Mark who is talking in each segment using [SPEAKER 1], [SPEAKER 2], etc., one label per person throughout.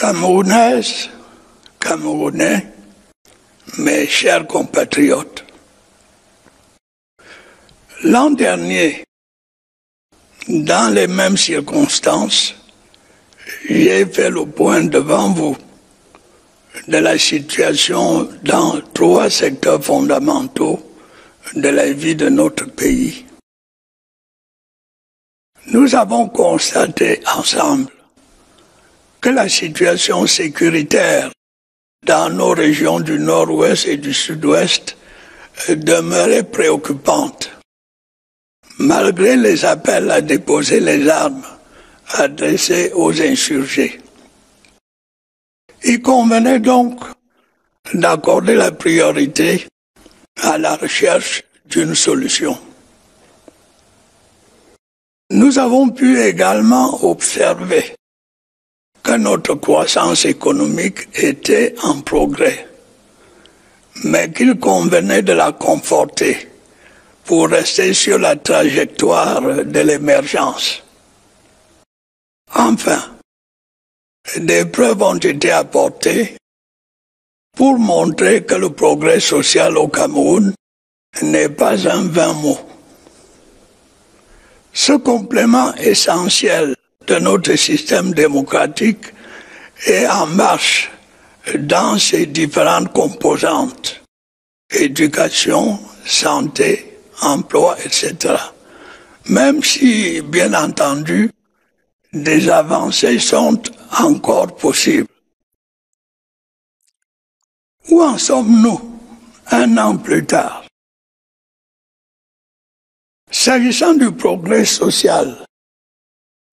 [SPEAKER 1] Camerounaises, Camerounais, mes chers compatriotes, l'an dernier, dans les mêmes circonstances, j'ai fait le point devant vous de la situation dans 3 secteurs fondamentaux de la vie de notre pays. Nous avons constaté ensemble que la situation sécuritaire dans nos régions du nord-ouest et du sud-ouest demeurait préoccupante, malgré les appels à déposer les armes adressés aux insurgés. Il convenait donc d'accorder la priorité à la recherche d'une solution. Nous avons pu également observer que notre croissance économique était en progrès, mais qu'il convenait de la conforter pour rester sur la trajectoire de l'émergence. Enfin, des preuves ont été apportées pour montrer que le progrès social au Cameroun n'est pas un vain mot. Ce complément essentiel de notre système démocratique est en marche dans ses différentes composantes, éducation, santé, emploi, etc. Même si, bien entendu, des avancées sont encore possibles. Où en sommes-nous un an plus tard? S'agissant du progrès social,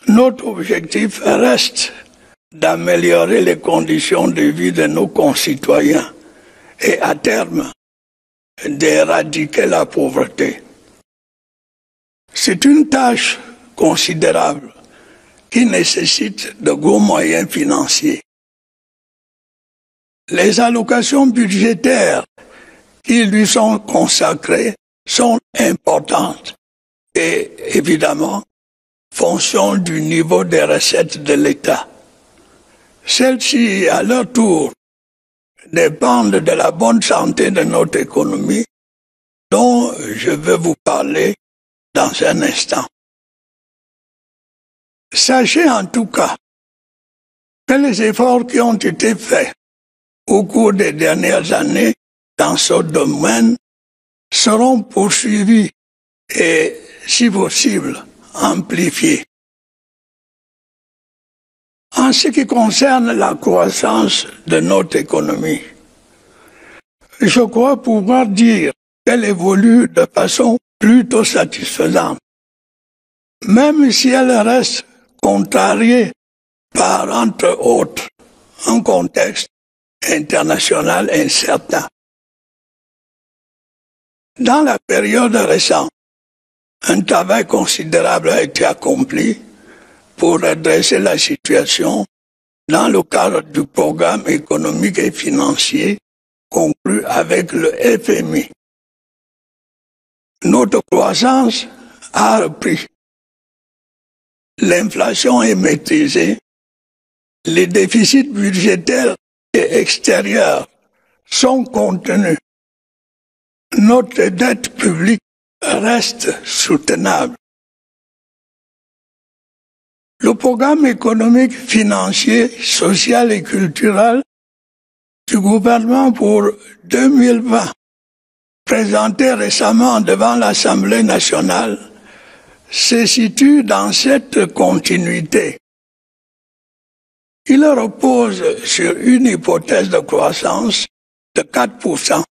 [SPEAKER 1] notre objectif reste d'améliorer les conditions de vie de nos concitoyens et, à terme, d'éradiquer la pauvreté. C'est une tâche considérable qui nécessite de gros moyens financiers. Les allocations budgétaires qui lui sont consacrées sont importantes et, évidemment, fonction du niveau des recettes de l'État. Celles-ci, à leur tour, dépendent de la bonne santé de notre économie, dont je vais vous parler dans un instant. Sachez en tout cas que les efforts qui ont été faits au cours des dernières années dans ce domaine seront poursuivis et, si possible, amplifiés. En ce qui concerne la croissance de notre économie, je crois pouvoir dire qu'elle évolue de façon plutôt satisfaisante, même si elle reste contrariée par, entre autres, un contexte international incertain. Dans la période récente, un travail considérable a été accompli pour redresser la situation dans le cadre du programme économique et financier conclu avec le FMI. Notre croissance a repris. L'inflation est maîtrisée. Les déficits budgétaires et extérieurs sont contenus. Notre dette publique reste soutenable. Le programme économique, financier, social et culturel du gouvernement pour 2020, présenté récemment devant l'Assemblée nationale, se situe dans cette continuité. Il repose sur une hypothèse de croissance de 4%,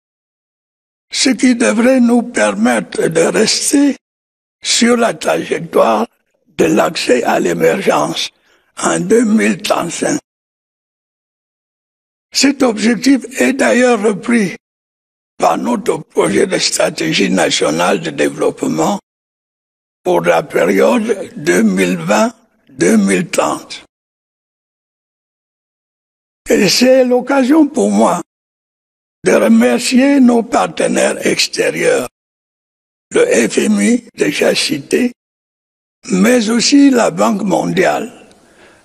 [SPEAKER 1] ce qui devrait nous permettre de rester sur la trajectoire de l'accès à l'émergence en 2035. Cet objectif est d'ailleurs repris par notre projet de stratégie nationale de développement pour la période 2020-2030. Et c'est l'occasion pour moi de remercier nos partenaires extérieurs, le FMI déjà cité, mais aussi la Banque mondiale,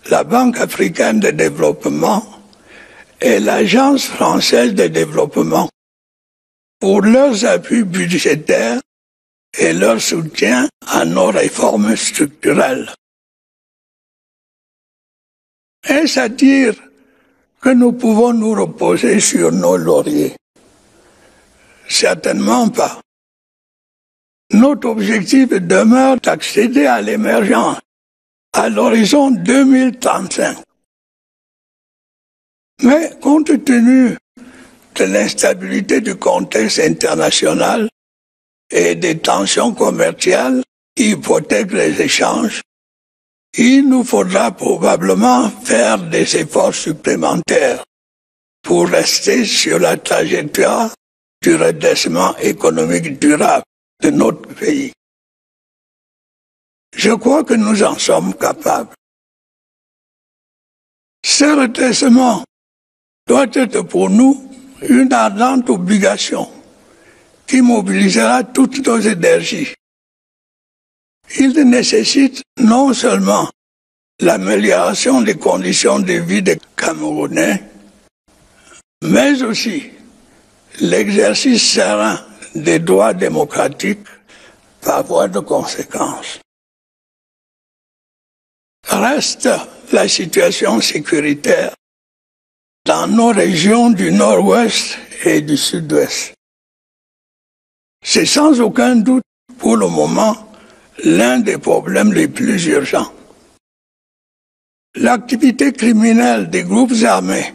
[SPEAKER 1] la Banque africaine de développement et l'Agence française de développement pour leurs appuis budgétaires et leur soutien à nos réformes structurelles. Est-ce à dire que nous pouvons nous reposer sur nos lauriers? Certainement pas. Notre objectif demeure d'accéder à l'émergence à l'horizon 2035. Mais compte tenu de l'instabilité du contexte international et des tensions commerciales qui hypothèquent les échanges, il nous faudra probablement faire des efforts supplémentaires pour rester sur la trajectoire du redressement économique durable de notre pays. Je crois que nous en sommes capables. Ce redressement doit être pour nous une ardente obligation qui mobilisera toutes nos énergies. Il nécessite non seulement l'amélioration des conditions de vie des Camerounais, mais aussi l'exercice serein des droits démocratiques par voie de conséquence. Reste la situation sécuritaire dans nos régions du nord-ouest et du sud-ouest. C'est sans aucun doute, pour le moment, l'un des problèmes les plus urgents. L'activité criminelle des groupes armés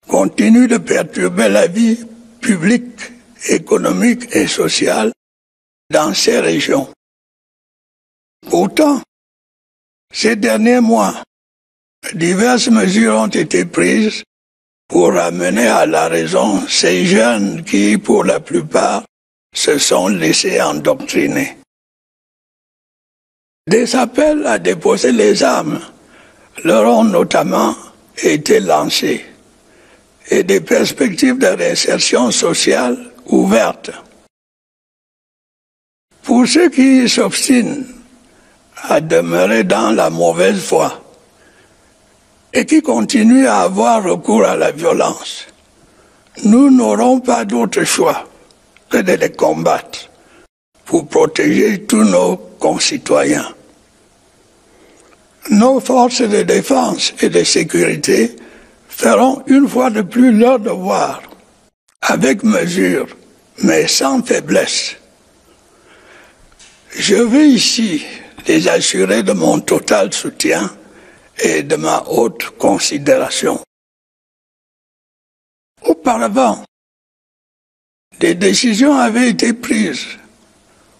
[SPEAKER 1] continue de perturber la vie publique, économique et sociale dans ces régions. Pourtant, ces derniers mois, diverses mesures ont été prises pour ramener à la raison ces jeunes qui, pour la plupart, se sont laissés endoctriner. Des appels à déposer les armes leur ont notamment été lancés et des perspectives de réinsertion sociale ouvertes. Pour ceux qui s'obstinent à demeurer dans la mauvaise foi et qui continuent à avoir recours à la violence, nous n'aurons pas d'autre choix que de les combattre pour protéger tous nos concitoyens. Nos forces de défense et de sécurité feront une fois de plus leur devoir, avec mesure, mais sans faiblesse. Je veux ici les assurer de mon total soutien et de ma haute considération. Auparavant, des décisions avaient été prises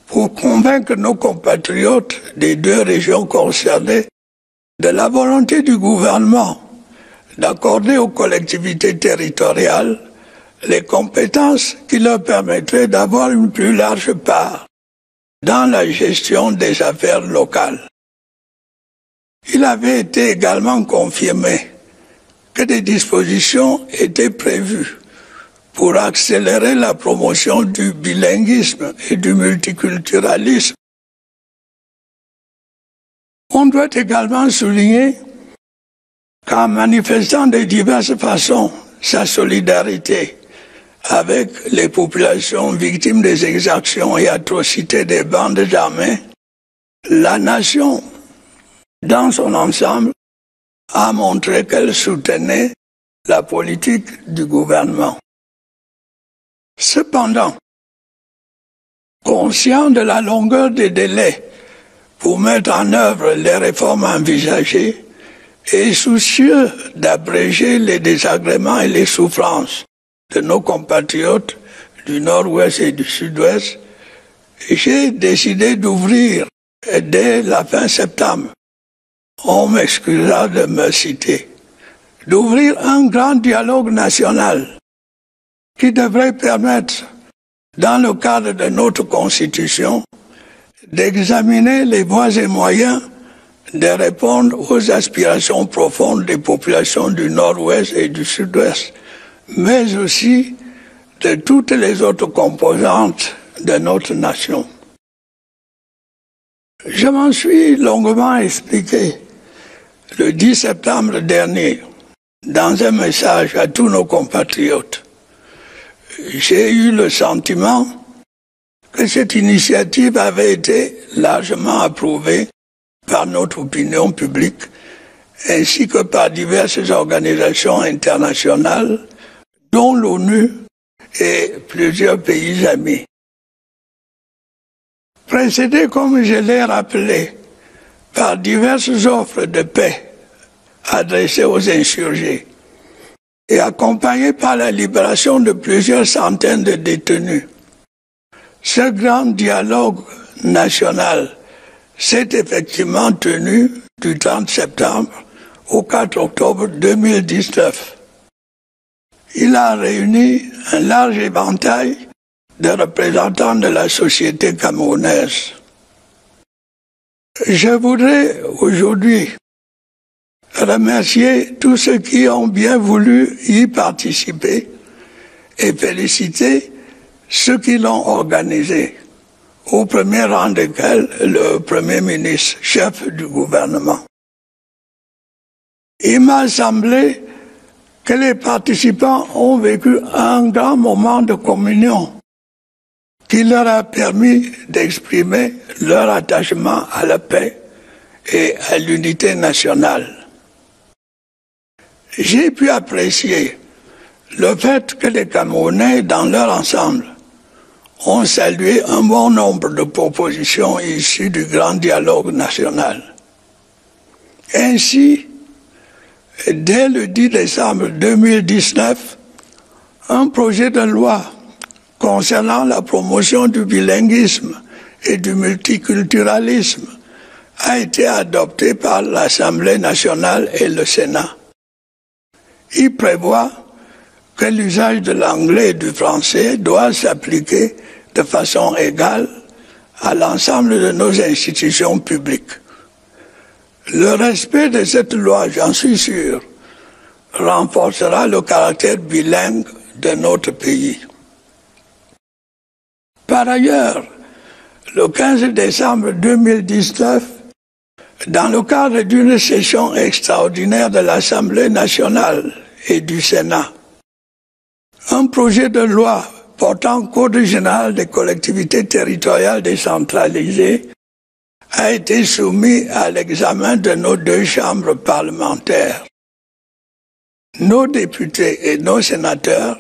[SPEAKER 1] pour convaincre nos compatriotes des deux régions concernées de la volonté du gouvernement d'accorder aux collectivités territoriales les compétences qui leur permettraient d'avoir une plus large part dans la gestion des affaires locales. Il avait été également confirmé que des dispositions étaient prévues pour accélérer la promotion du bilinguisme et du multiculturalisme. On doit également souligner qu'en manifestant de diverses façons sa solidarité avec les populations victimes des exactions et atrocités des bandes armées, la nation, dans son ensemble, a montré qu'elle soutenait la politique du gouvernement. Cependant, conscient de la longueur des délais pour mettre en œuvre les réformes envisagées et soucieux d'abréger les désagréments et les souffrances de nos compatriotes du nord-ouest et du sud-ouest, j'ai décidé d'ouvrir dès la fin septembre, on m'excusera de me citer, d'ouvrir un grand dialogue national qui devrait permettre, dans le cadre de notre Constitution, d'examiner les voies et moyens de répondre aux aspirations profondes des populations du nord-ouest et du sud-ouest, mais aussi de toutes les autres composantes de notre nation. Je m'en suis longuement expliqué le 10 septembre dernier, dans un message à tous nos compatriotes, j'ai eu le sentiment que cette initiative avait été largement approuvée par notre opinion publique ainsi que par diverses organisations internationales, dont l'ONU et plusieurs pays amis. Précédé, comme je l'ai rappelé, par diverses offres de paix adressées aux insurgés et accompagné par la libération de plusieurs centaines de détenus, ce grand dialogue national s'est effectivement tenu du 30 septembre au 4 octobre 2019. Il a réuni un large éventail de représentants de la société camerounaise. Je voudrais aujourd'hui remercier tous ceux qui ont bien voulu y participer et féliciter ceux qui l'ont organisé, au premier rang desquels le Premier ministre, chef du gouvernement. Il m'a semblé que les participants ont vécu un grand moment de communion qui leur a permis d'exprimer leur attachement à la paix et à l'unité nationale. J'ai pu apprécier le fait que les Camerounais, dans leur ensemble, ont salué un bon nombre de propositions issues du grand dialogue national. Ainsi, dès le 10 décembre 2019, un projet de loi concernant la promotion du bilinguisme et du multiculturalisme a été adopté par l'Assemblée nationale et le Sénat. Il prévoit que l'usage de l'anglais et du français doit s'appliquer de façon égale à l'ensemble de nos institutions publiques. Le respect de cette loi, j'en suis sûr, renforcera le caractère bilingue de notre pays. Par ailleurs, le 15 décembre 2019, dans le cadre d'une session extraordinaire de l'Assemblée nationale et du Sénat, un projet de loi portant Code général des collectivités territoriales décentralisées a été soumis à l'examen de nos deux chambres parlementaires. Nos députés et nos sénateurs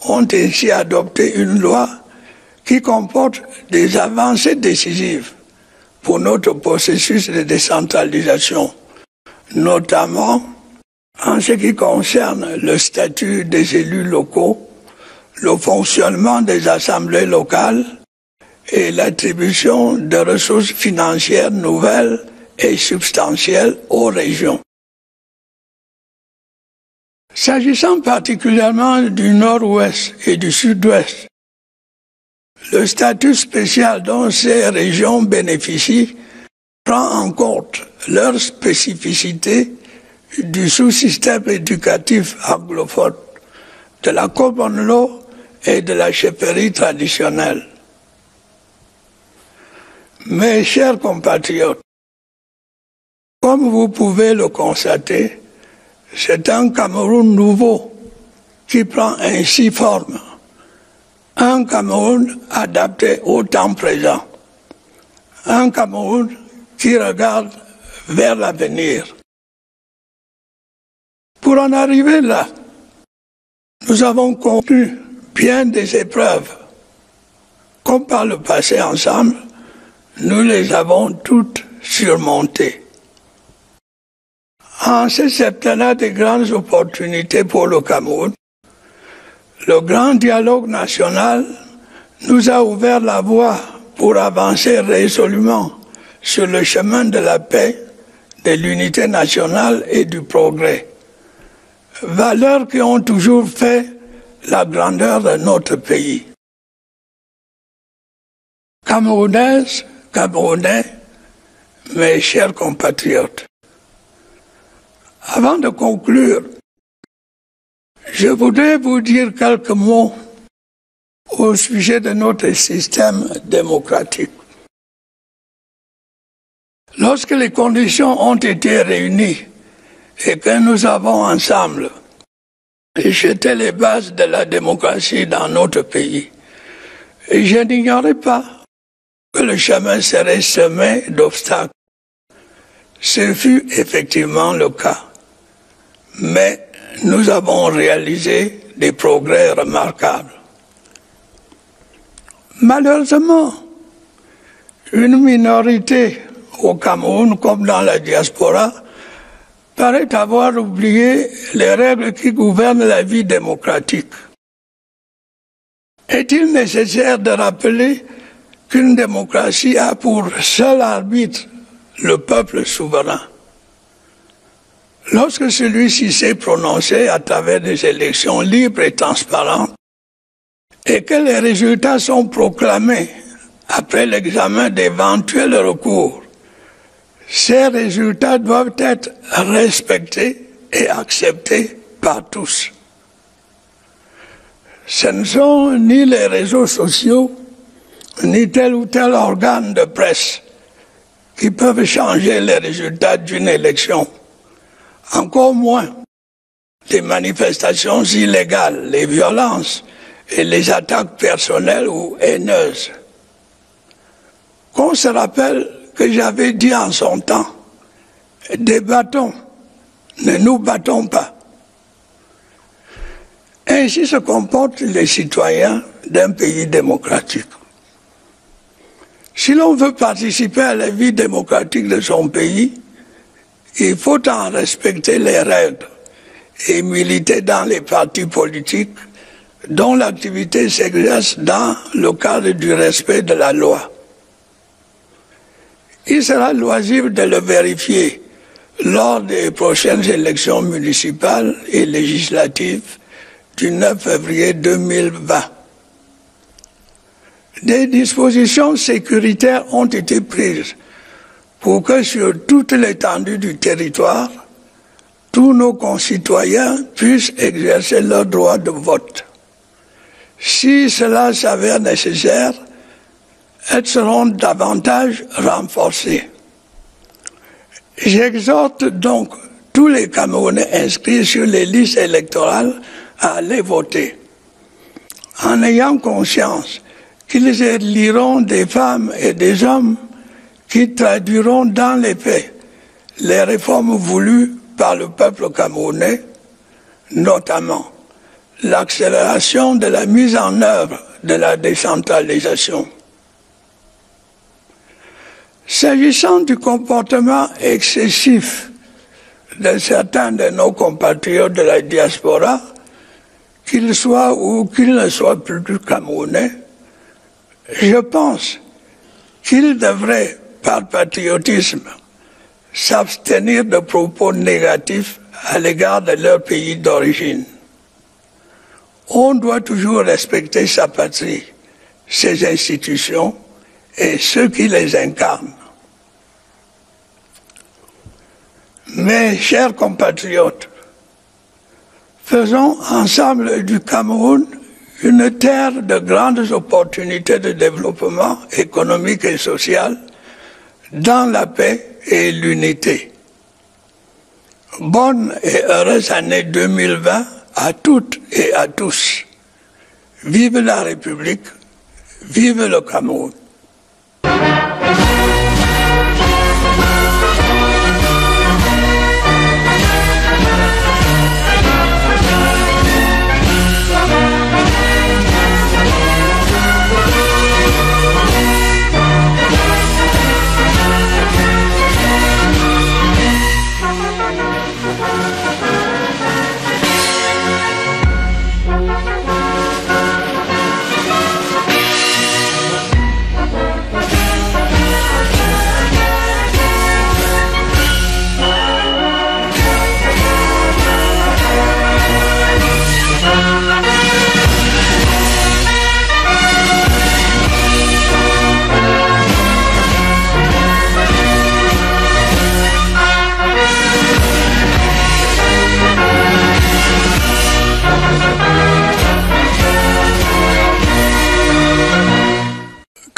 [SPEAKER 1] ont ainsi adopté une loi qui comporte des avancées décisives pour notre processus de décentralisation, notamment en ce qui concerne le statut des élus locaux, le fonctionnement des assemblées locales et l'attribution de ressources financières nouvelles et substantielles aux régions. S'agissant particulièrement du Nord-Ouest et du Sud-Ouest, le statut spécial dont ces régions bénéficient prend en compte leurs spécificités du sous-système éducatif anglophone, de la common law et de la chefferie traditionnelle. Mes chers compatriotes, comme vous pouvez le constater, c'est un Cameroun nouveau qui prend ainsi forme. Un Cameroun adapté au temps présent. Un Cameroun qui regarde vers l'avenir. Pour en arriver là, nous avons connu bien des épreuves. Comme par le passé ensemble, nous les avons toutes surmontées. En ce septennat de grandes opportunités pour le Cameroun, le grand dialogue national nous a ouvert la voie pour avancer résolument sur le chemin de la paix, de l'unité nationale et du progrès. Valeurs qui ont toujours fait la grandeur de notre pays. Camerounaises, Camerounais, mes chers compatriotes, avant de conclure, je voudrais vous dire quelques mots au sujet de notre système démocratique. Lorsque les conditions ont été réunies et que nous avons ensemble jeté les bases de la démocratie dans notre pays. Et je n'ignorais pas que le chemin serait semé d'obstacles. Ce fut effectivement le cas. Mais nous avons réalisé des progrès remarquables. Malheureusement, une minorité au Cameroun comme dans la diaspora paraît avoir oublié les règles qui gouvernent la vie démocratique. Est-il nécessaire de rappeler qu'une démocratie a pour seul arbitre le peuple souverain? Lorsque celui-ci s'est prononcé à travers des élections libres et transparentes et que les résultats sont proclamés après l'examen d'éventuels recours, ces résultats doivent être respectés et acceptés par tous. Ce ne sont ni les réseaux sociaux, ni tel ou tel organe de presse qui peuvent changer les résultats d'une élection. Encore moins les manifestations illégales, les violences et les attaques personnelles ou haineuses. Qu'on se rappelle que j'avais dit en son temps, débattons, ne nous battons pas. Ainsi se comportent les citoyens d'un pays démocratique. Si l'on veut participer à la vie démocratique de son pays, il faut en respecter les règles et militer dans les partis politiques dont l'activité s'exerce dans le cadre du respect de la loi. Il sera loisible de le vérifier lors des prochaines élections municipales et législatives du 9 février 2020. Des dispositions sécuritaires ont été prises pour que sur toute l'étendue du territoire, tous nos concitoyens puissent exercer leur droit de vote. Si cela s'avère nécessaire, elles seront davantage renforcées. J'exhorte donc tous les Camerounais inscrits sur les listes électorales à aller voter, en ayant conscience qu'ils éliront des femmes et des hommes qui traduiront dans les faits les réformes voulues par le peuple camerounais, notamment l'accélération de la mise en œuvre de la décentralisation. S'agissant du comportement excessif de certains de nos compatriotes de la diaspora, qu'ils soient ou qu'ils ne soient plus camerounais, je pense qu'ils devraient, par patriotisme, s'abstenir de propos négatifs à l'égard de leur pays d'origine. On doit toujours respecter sa patrie, ses institutions et ceux qui les incarnent. Mes chers compatriotes, faisons ensemble du Cameroun une terre de grandes opportunités de développement économique et social dans la paix et l'unité. Bonne et heureuse année 2020 à toutes et à tous. Vive la République, vive le Cameroun.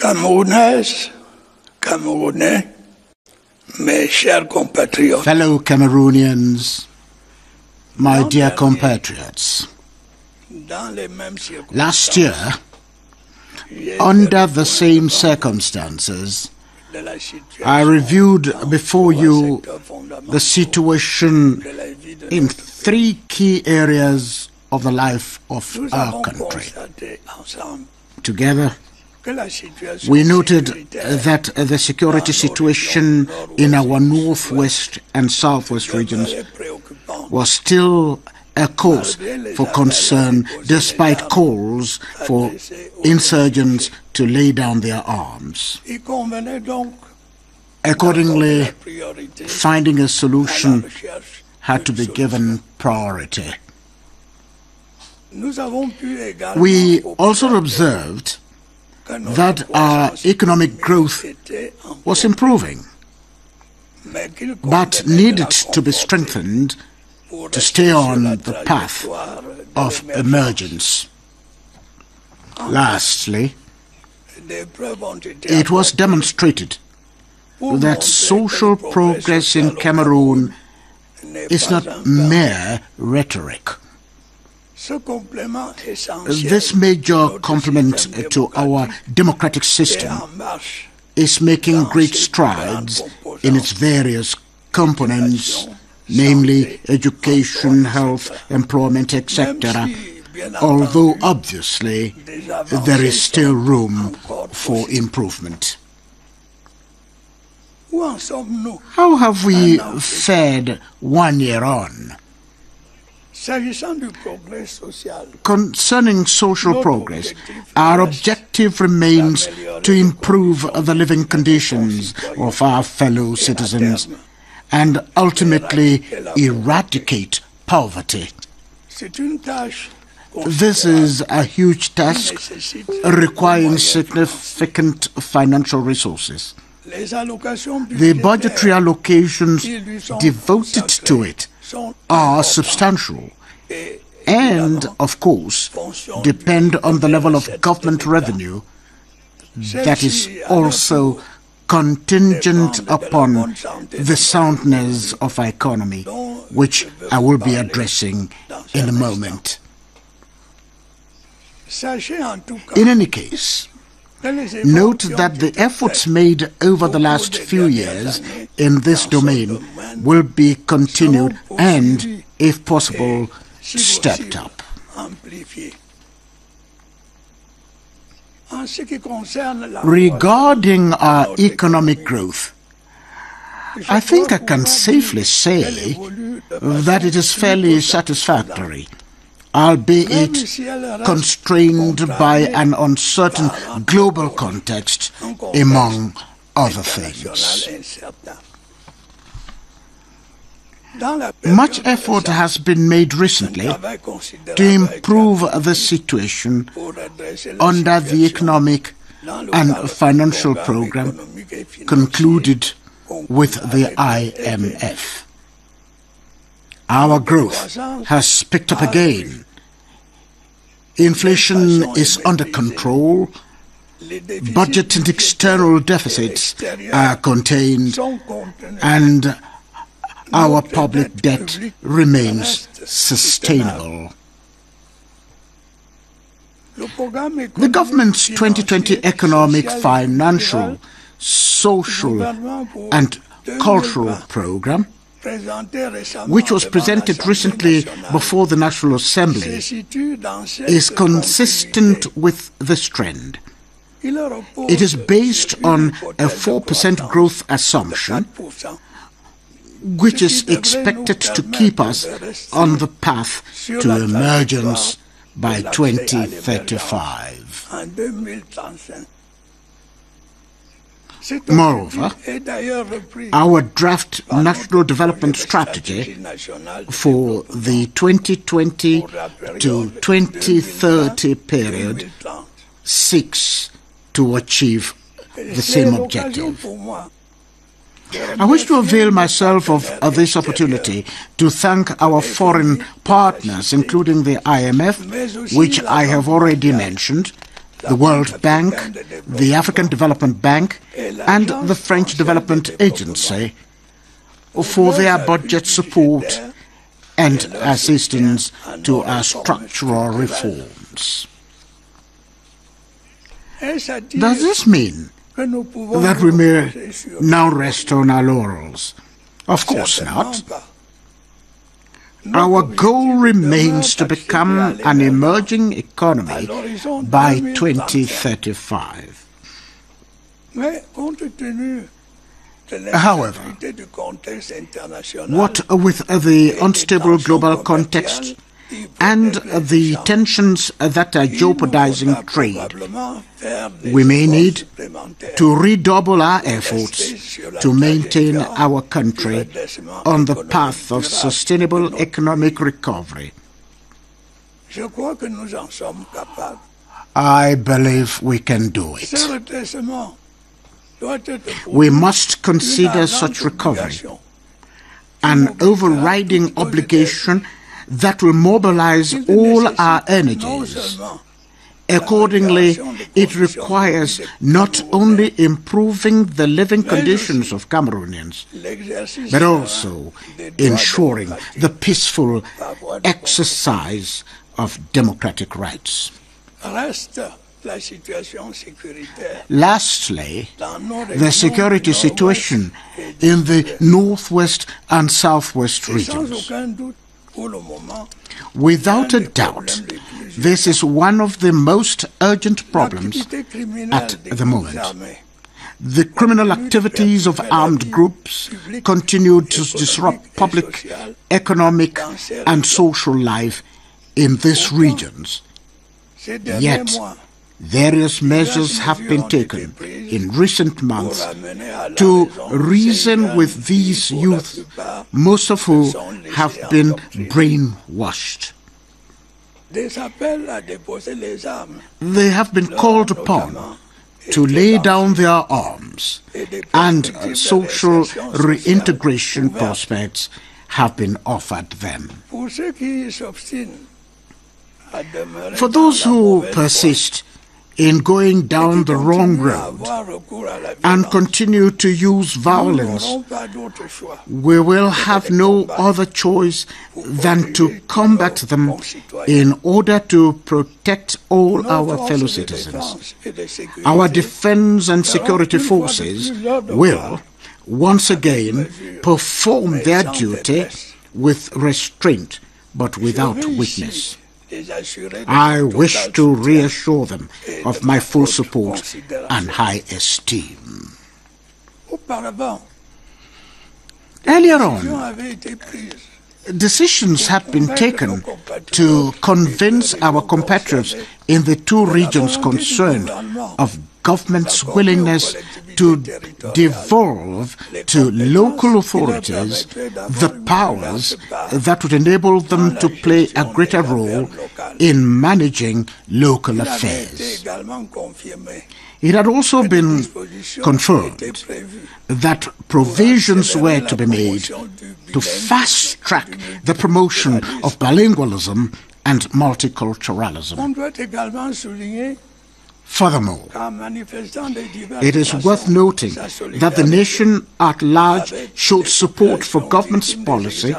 [SPEAKER 1] Camerounaises, Camerounais, mes chers compatriotes.
[SPEAKER 2] Fellow Cameroonians, My dear compatriots, last year, under the same circumstances, I reviewed before you the situation in 3 key areas of the life of our country. Together, we noted that the security situation in our northwest and southwest regions was still a cause for concern despite calls for insurgents to lay down their arms. Accordingly, finding a solution had to be given priority. We also observed that our economic growth was improving, but needed to be strengthened to stay on the path of emergence. Lastly, it was demonstrated that social progress in Cameroon is not mere rhetoric. This major complement to our democratic system is making great strides in its various components, namely education, health, employment, etc., although obviously there is still room for improvement. How have we fared 1 year on? Concerning social progress, our objective remains to improve the living conditions of our fellow citizens and ultimately eradicate poverty. This is a huge task requiring significant financial resources. The budgetary allocations devoted to it are substantial and, of course, depend on the level of government revenue that is also contingent upon the soundness of our economy, which I will be addressing in a moment. In any case, note that the efforts made over the last few years in this domain will be continued and, if possible, stepped up. Regarding our economic growth, I think I can safely say that it is fairly satisfactory, albeit constrained by an uncertain global context, among other things. Much effort has been made recently to improve the situation under the economic and financial program concluded with the IMF. Our growth has picked up again. Inflation is under control. Budget and external deficits are contained, and our public debt remains sustainable. The government's 2020 economic, financial, social and cultural program, which was presented recently before the National Assembly, is consistent with this trend. It is based on a 4% growth assumption, which is expected to keep us on the path to emergence by 2035. Moreover, our draft National Development Strategy for the 2020 to 2030 period seeks to achieve the same objective. I wish to avail myself of this opportunity to thank our foreign partners, including the IMF, which I have already mentioned, the World Bank, the African Development Bank, and the French Development Agency for their budget support and assistance to our structural reforms. Does this mean that we may now rest on our laurels? Of course not. Our goal remains to become an emerging economy by 2035. However, what with the unstable global context and the tensions that are jeopardizing trade, we may need to redouble our efforts to maintain our country on the path of sustainable economic recovery. I believe we can do it. We must consider such recovery an overriding obligation that will mobilize all our energies. Accordingly, it requires not only improving the living conditions of Cameroonians, but also ensuring the peaceful exercise of democratic rights. Lastly, the security situation in the northwest and southwest regions. Without a doubt, this is one of the most urgent problems at the moment. The criminal activities of armed groups continue to disrupt public, economic, and social life in these regions. Yet, various measures have been taken in recent months to reason with these youth, most of whom have been brainwashed. They have been called upon to lay down their arms, and social reintegration prospects have been offered them. For those who persist in going down the wrong road and continue to use violence, we will have no other choice than to combat them in order to protect all our fellow citizens. Our defense and security forces will once again perform their duty with restraint but without weakness. I wish to reassure them of my full support and high esteem. Earlier on, decisions have been taken to convince our compatriots in the two regions concerned of government's willingness to devolve to local authorities the powers that would enable them to play a greater role in managing local affairs. It had also been confirmed that provisions were to be made to fast-track the promotion of bilingualism and multiculturalism. Furthermore, it is worth noting that the nation at large showed support for government's policy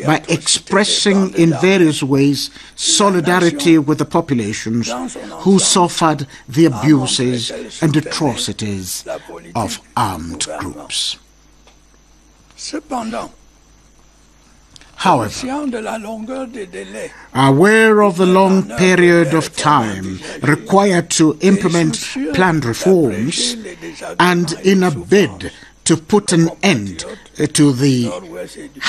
[SPEAKER 2] by expressing in various ways solidarity with the populations who suffered the abuses and atrocities of armed groups. However, aware of the long period of time required to implement planned reforms, and in a bid to put an end to the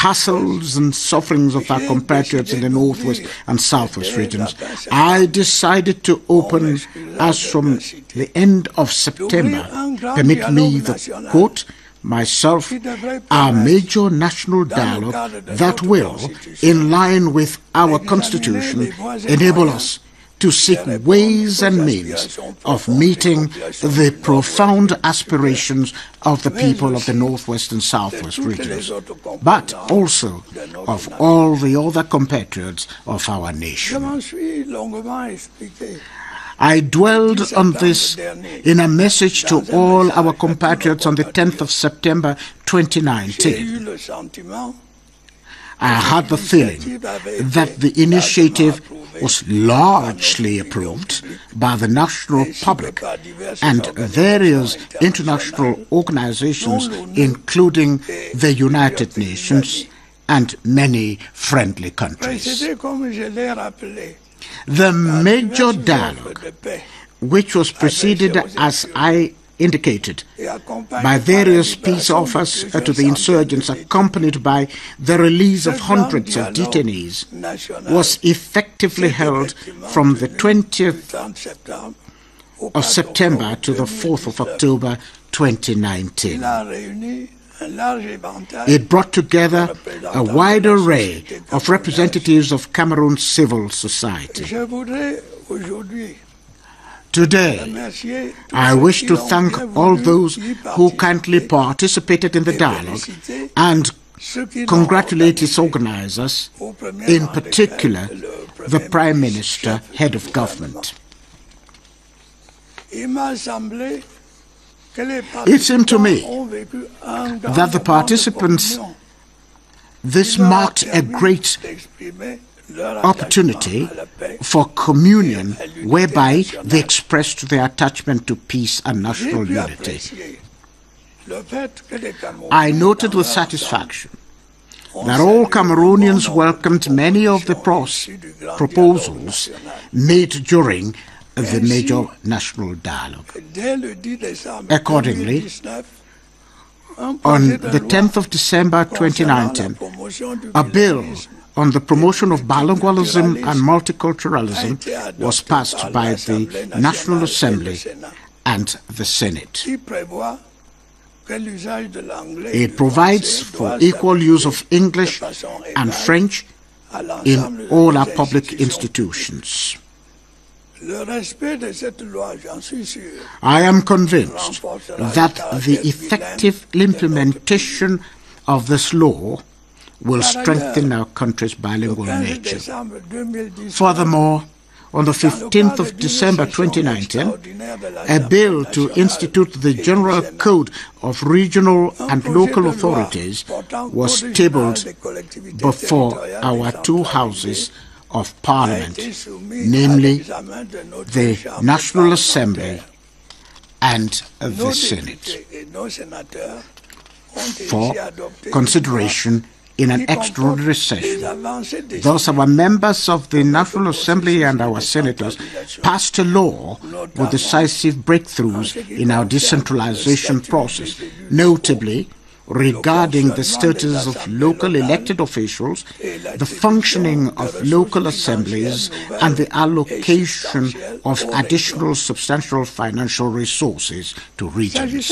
[SPEAKER 2] hassles and sufferings of our compatriots in the northwest and southwest regions, I decided to open, as from the end of September, permit me the quote, myself, our major national dialogue that will, in line with our Constitution, enable us to seek ways and means of meeting the profound aspirations of the people of the northwest and southwest regions, but also of all the other compatriots of our nation. I dwelled on this in a message to all our compatriots on the 10th of September 2019. I had the feeling that the initiative was largely approved by the national public and various international organizations, including the United Nations and many friendly countries. The major dialogue, which was preceded, as I indicated, by various peace offers to the insurgents, accompanied by the release of hundreds of detainees, was effectively held from the 20th of September to the 4th of October 2019. It brought together a wide array of representatives of Cameroon's civil society. Today, I wish to thank all those who kindly participated in the dialogue and congratulate its organizers, in particular the Prime Minister, head of government. It seemed to me that the participants, this marked a great opportunity for communion whereby they expressed their attachment to peace and national unity. I noted with satisfaction that all Cameroonians welcomed many of the proposals made during the major national dialogue. Accordingly, on the 10th of December 2019, a bill on the promotion of bilingualism and multiculturalism was passed by the National Assembly and the Senate. It provides for equal use of English and French in all our public institutions. I am convinced that the effective implementation of this law will strengthen our country's bilingual nature. Furthermore, on the 15th of December 2019, a bill to institute the General Code of Regional and Local Authorities was tabled before our two houses of Parliament, namely the National Assembly and the Senate, for consideration in an extraordinary session. Thus, our members of the National Assembly and our senators passed a law with decisive breakthroughs in our decentralization process, notably regarding the status of local elected officials, the functioning of local assemblies, and the allocation of additional substantial financial resources to regions.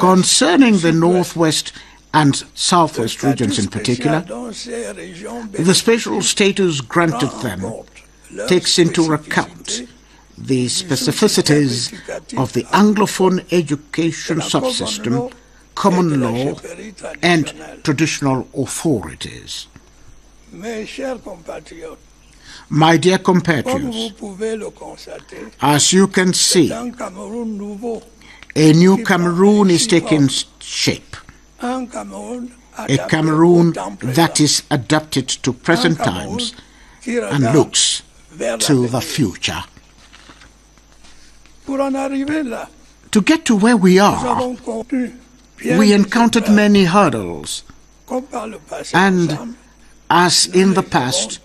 [SPEAKER 2] Concerning the Northwest and Southwest regions in particular, the special status granted them takes into account the specificities of the Anglophone education subsystem, common law, and traditional authorities. My dear compatriots, as you can see, a new Cameroon is taking shape. A Cameroon that is adapted to present times and looks to the future. To get to where we are, we encountered many hurdles, and as in the past,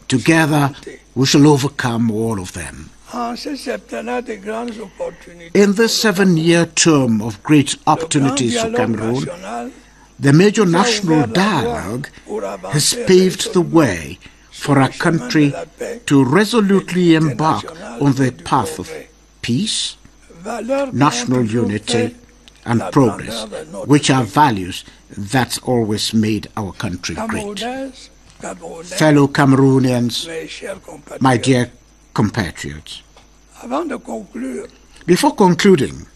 [SPEAKER 2] together we shall overcome all of them. In this 7-year term of great opportunities for Cameroon, the major national dialogue has paved the way for our country to resolutely embark on the path of peace, national unity, and progress, which are values that always made our country great. Fellow Cameroonians, my dear compatriots, before concluding,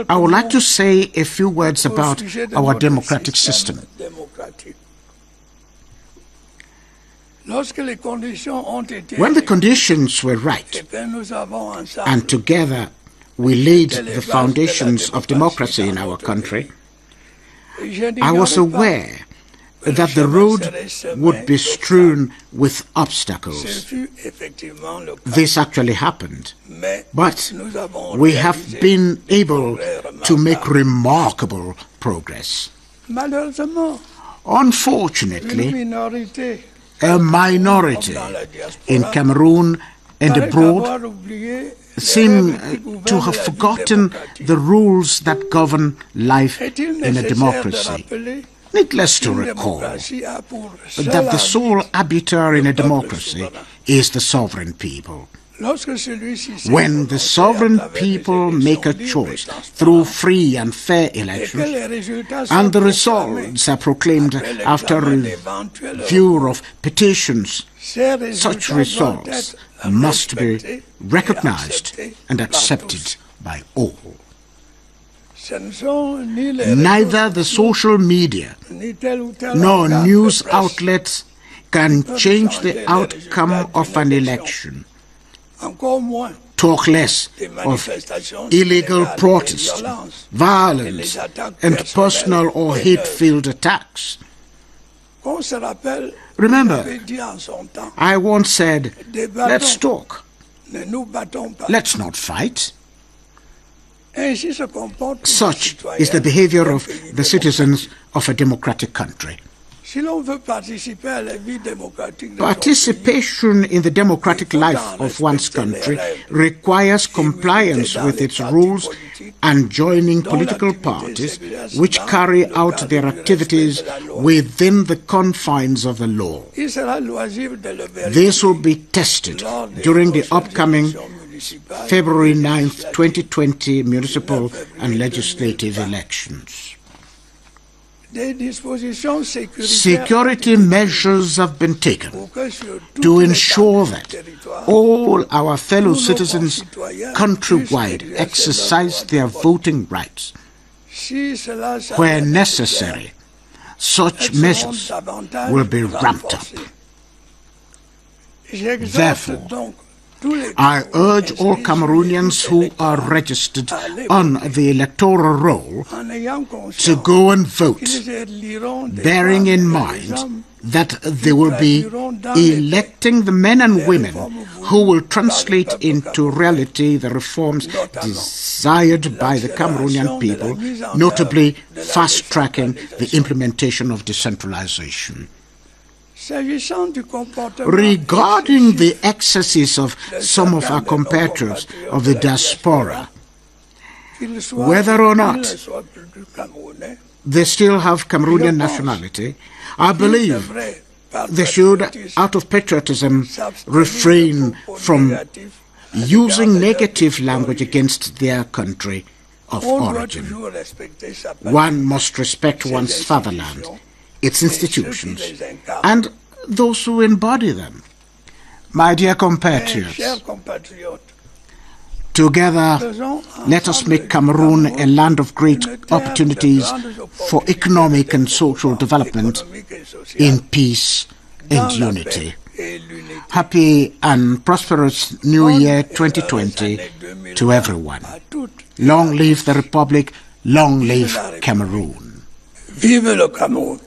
[SPEAKER 2] I would like to say a few words about our democratic system. When the conditions were right, and together we laid the foundations of democracy in our country, I was aware that the road would be strewn with obstacles. This actually happened, but we have been able to make remarkable progress. Unfortunately, a minority in Cameroon and abroad seem to have forgotten the rules that govern life in a democracy. Needless to recall that the sole arbiter in a democracy is the sovereign people. When the sovereign people make a choice through free and fair elections, and the results are proclaimed after review of petitions, such results must be recognized and accepted by all. Neither the social media nor news outlets can change the outcome of an election. Talk less of illegal protests, violence, and personal or hate-filled attacks. Remember, I once said, let's talk, let's not fight. Such is the behavior of the citizens of a democratic country. Participation in the democratic life of one's country requires compliance with its rules and joining political parties which carry out their activities within the confines of the law. This will be tested during the upcoming February 9th, 2020 municipal and legislative elections. Security measures have been taken to ensure that all our fellow citizens countrywide exercise their voting rights. Where necessary, such measures will be ramped up. Therefore, I urge all Cameroonians who are registered on the electoral roll to go and vote, bearing in mind that they will be electing the men and women who will translate into reality the reforms desired by the Cameroonian people, notably fast-tracking the implementation of decentralization. Regarding the excesses of some of our compatriots of the diaspora, whether or not they still have Cameroonian nationality, I believe they should, out of patriotism, refrain from using negative language against their country of origin. One must respect one's fatherland, its institutions, and those who embody them. My dear compatriots, together let us make Cameroon a land of great opportunities for economic and social development in peace and unity. Happy and prosperous New Year 2020 to everyone. Long live the Republic, long live Cameroon.
[SPEAKER 1] Vive le Cameroun!